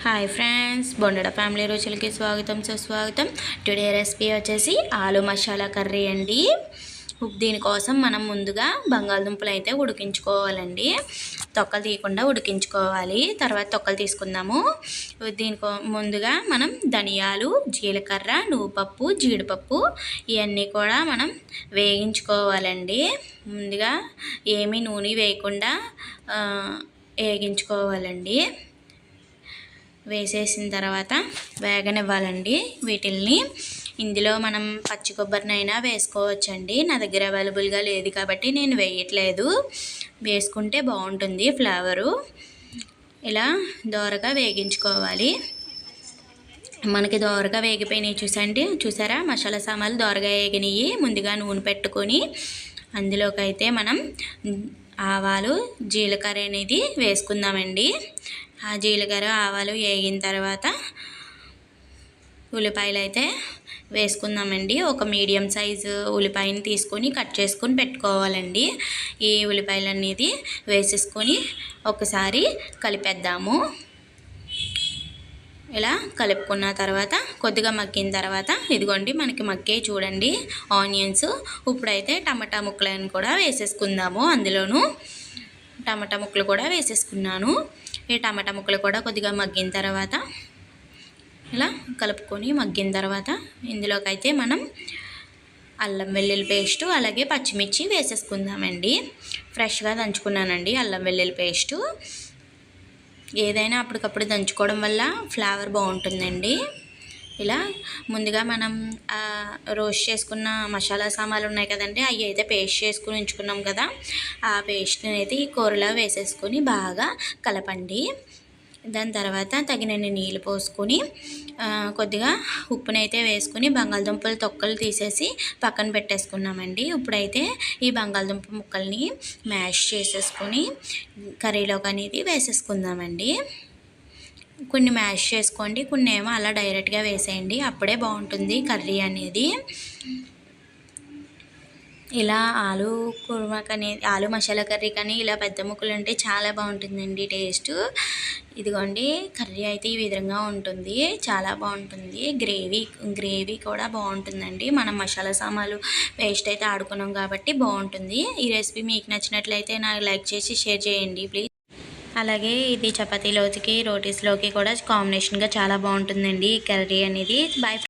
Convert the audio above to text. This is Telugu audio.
హాయ్ ఫ్రెండ్స్, బొండడ ఫ్యామిలీ రుచులకి స్వాగతం సుస్వాగతం. టుడే రెసిపీ వచ్చేసి ఆలు మసాలా కర్రీ అండి. దీనికోసం మనం ముందుగా బంగాళదుంపలు అయితే ఉడికించుకోవాలండి. తొక్కలు తీయకుండా ఉడికించుకోవాలి. తర్వాత తొక్కలు తీసుకుందాము. ముందుగా మనం ధనియాలు, జీలకర్ర, నువ్వుపప్పు, జీడిపప్పు ఇవన్నీ కూడా మనం వేగించుకోవాలండి. ముందుగా ఏమీ నూనె వేయకుండా వేగించుకోవాలండి. వేసేసిన తర్వాత వేగనివ్వాలండి వీటిల్ని. ఇందులో మనం పచ్చి కొబ్బరినైనా వేసుకోవచ్చండి. నా దగ్గర అవైలబుల్గా లేదు కాబట్టి నేను వేయట్లేదు. వేసుకుంటే బాగుంటుంది ఫ్లేవరు. ఇలా దోరగా వేగించుకోవాలి. మనకి దోరగా వేగిపోయినాయి చూసారా, మసాలా సామాన్లు దోరగా వేగినాయి. ముందుగా నూనె పెట్టుకొని అందులోకి అయితే మనం ఆవాలు, జీలకర్ర అనేది వేసుకుందామండి. ఆ జీలకర్ర ఆవాలు వేగిన తర్వాత ఉల్లిపాయలు అయితే వేసుకుందామండి. ఒక మీడియం సైజు ఉల్లిపాయని తీసుకొని కట్ చేసుకొని పెట్టుకోవాలండి. ఈ ఉల్లిపాయలు అనేది వేసేసుకొని ఒకసారి కలిపేద్దాము. ఇలా కలుపుకున్న తర్వాత కొద్దిగా మగ్గిన తర్వాత ఇదిగోండి మనకి మగ్గే చూడండి ఆనియన్స్. ఇప్పుడైతే టమాటా ముక్కలను కూడా వేసేసుకుందాము. అందులోనూ టమాటా ముక్కలు కూడా వేసేసుకున్నాను. ఈ టమాటా ముక్కలు కూడా కొద్దిగా మగ్గిన తర్వాత ఇలా కలుపుకొని మగ్గిన తర్వాత ఇందులోకి అయితే మనం అల్లం వెల్లుల్లి పేస్టు అలాగే పచ్చిమిర్చి వేసేసుకుందామండి. ఫ్రెష్గా దంచుకున్నానండి అల్లం వెల్లుల్లి పేస్టు. ఏదైనా అప్పటికప్పుడు దంచుకోవడం వల్ల ఫ్లేవర్ బాగుంటుందండి. ఇలా ముందుగా మనం రోస్ట్ చేసుకున్న మసాలా సామాన్లు ఉన్నాయి కదండి, అవి అయితే పేస్ట్ చేసుకుని ఉంచుకున్నాం కదా, ఆ పేస్ట్ని అయితే ఈ కూరలో వేసేసుకొని బాగా కలపండి. దాని తర్వాత తగినన్ని నీళ్ళు పోసుకొని కొద్దిగా ఉప్పునైతే వేసుకొని బంగాళదుంపలు తొక్కలు తీసేసి పక్కన పెట్టేసుకున్నామండి. ఇప్పుడైతే ఈ బంగాళదుంప ముక్కల్ని మ్యాష్ చేసేసుకొని కర్రీలోకి అనేది వేసేసుకుందామండి. కొన్ని మ్యాష్ చేసుకోండి, కొన్ని ఏమో అలా డైరెక్ట్గా వేసేయండి. అప్పుడే బాగుంటుంది కర్రీ అనేది. ఇలా ఆలు కుర్మా కానీ ఆలు మసాలా కర్రీ కానీ ఇలా పెద్ద ముక్కలు అంటే చాలా బాగుంటుందండి టేస్ట్. ఇదిగోండి కర్రీ అయితే ఈ విధంగా ఉంటుంది, చాలా బాగుంటుంది. గ్రేవీ కూడా బాగుంటుందండి. మనం మసాలా సామాన్లు పేస్ట్ అయితే ఆడుకున్నాం కాబట్టి బాగుంటుంది. ఈ రెసిపీ మీకు నచ్చినట్లయితే నాకు లైక్ చేసి షేర్ చేయండి ప్లీజ్. అలాగే ఇది చపాతీలోకి, రోటీస్లోకి కూడా కాంబినేషన్గా చాలా బాగుంటుందండి ఈ కర్రీ అనేది. బాయ్.